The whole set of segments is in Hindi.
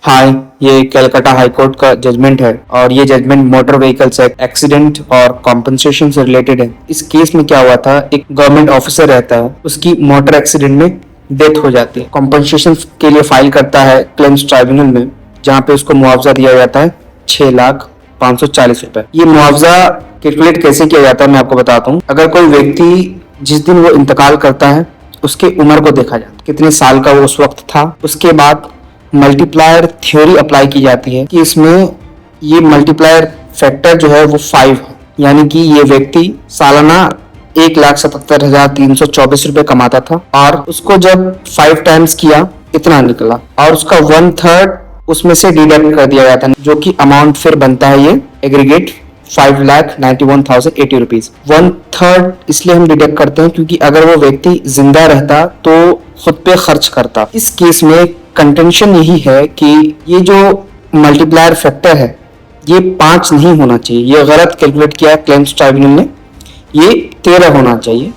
हाय, ये कलकत्ता हाई कोर्ट का जजमेंट है और ये जजमेंट मोटर व्हीकल्स एक्सीडेंट और कॉम्पनसेशन से रिलेटेड है। इस केस में क्या हुआ था, एक गवर्नमेंट ऑफिसर रहता है, उसकी मोटर एक्सीडेंट में डेथ हो जाती है। कॉम्पनसेशन के लिए फाइल करता है क्लेम्स ट्राइब्यूनल में, जहाँ पे उसको मुआवजा दिया जाता है 6,540,000 रुपए। ये मुआवजा कैलकुलेट कैसे किया जाता है मैं आपको बताता हूँ। अगर कोई व्यक्ति जिस दिन वो इंतकाल करता है उसके उम्र को देखा जाता है, कितने साल का वो उस वक्त था। उसके बाद मल्टीप्लायर थ्योरी अप्लाई की जाती है कि इसमें ये मल्टीप्लायर फैक्टर जो है वो 5 है, यानी कि ये व्यक्ति सालाना 1,77,324 रुपए कमाता था और उसको जब 5 टाइम्स किया इतना निकला और उसका 1/3 उसमें से डिडक्ट कर दिया जाता है, जो कि अमाउंट फिर बनता है ये एग्रीगेट 5,91,080 रुपीज। 1/3 इसलिए हम डिडक्ट करते हैं क्योंकि अगर वो व्यक्ति जिंदा रहता तो खुद पे खर्च करता। इस केस में कंटेंशन यही है कि ये जो मल्टीप्लायर फैक्टर है ये 5 नहीं होना चाहिए, ये गलत कैलकुलेट किया क्लेम्स ट्राइब्यूनल ने, ये 13 होना चाहिए।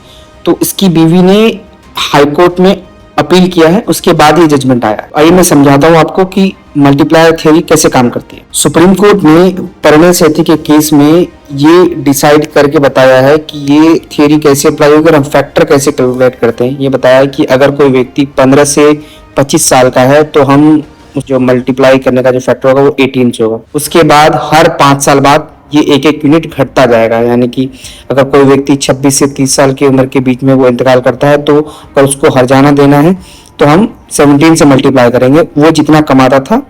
तो इसकी बीवी ने हाई कोर्ट में अपील किया है, उसके बाद ये जजमेंट आया। आइए मैं समझाता हूँ आपको कि मल्टीप्लायर थ्योरी कैसे काम करती है। सुप्रीम कोर्ट ने परिणय सेठी के केस में ये डिसाइड करके बताया है कि ये थ्योरी कैसे अप्लाई होगी और हम फैक्टर कैसे कैलकुलेट करते हैं। ये बताया है कि अगर कोई व्यक्ति 15 से 25 साल का है तो हम जो मल्टीप्लाई करने का जो फैक्टर होगा वो 18 से होगा। उसके बाद हर 5 साल बाद ये एक यूनिट घटता जाएगा, यानी कि अगर कोई व्यक्ति 26 से 30 साल की उम्र के बीच में वो इंतकाल करता है तो अगर उसको हर्जाना देना है तो हम 17 से मल्टीप्लाई करेंगे, वो जितना कमाता था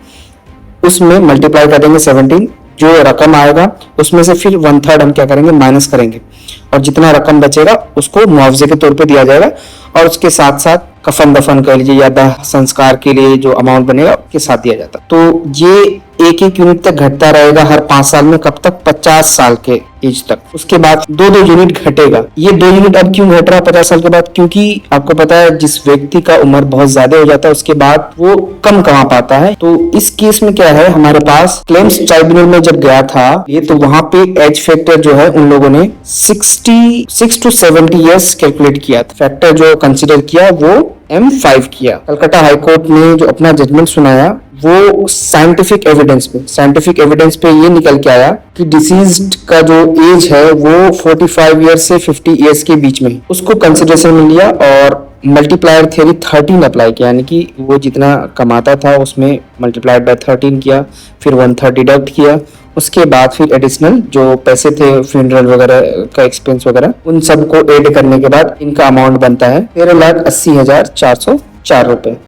उसमें मल्टीप्लाई कर देंगे 17, जो रकम आएगा उसमें से फिर 1/3 हम क्या करेंगे, माइनस करेंगे और जितना रकम बचेगा उसको मुआवजे के तौर पे दिया जाएगा और उसके साथ साथ कफन दफन कर लीजिए या दाह संस्कार के लिए जो अमाउंट बनेगा उसके साथ दिया जाता। तो ये एक यूनिट तक घटता रहेगा हर 5 साल में, कब तक, 50 साल के एज तक। उसके बाद 2 यूनिट घटेगा। ये 2 यूनिट अब क्यों घट रहा है 50 साल के बाद, क्योंकि आपको पता है जिस व्यक्ति का उम्र बहुत ज्यादा हो जाता है उसके बाद वो कम कमा पाता है। तो इस केस में क्या है, हमारे पास क्लेम्स ट्राइब्यूनल में जब गया था ये, तो वहां पे एज फैक्टर जो है उन लोगों ने 66 to 70 ईयर्स कैलकुलेट किया था। फैक्टर जो कंसिडर किया वो M5 किया। कलकत्ता हाई कोर्ट ने जो अपना जजमेंट सुनाया वो साइंटिफिक एविडेंस पे ये निकल के आया कि डिसीज्ड का जो एज है वो 45 ईयर्स से 50 ईयर्स के बीच में, उसको कंसिडरेशन में लिया और मल्टीप्लायर थ्योरी 13 अप्लाई किया, यानी कि वो जितना कमाता था उसमें मल्टीप्लाइड बाय 13 किया, फिर 1/3 डिडक्ट किया, उसके बाद फिर एडिशनल जो पैसे थे फ्यूनरल वगैरह का एक्सपेंस वगैरह उन सबको ऐड करने के बाद इनका अमाउंट बनता है 13,80,404 रुपए।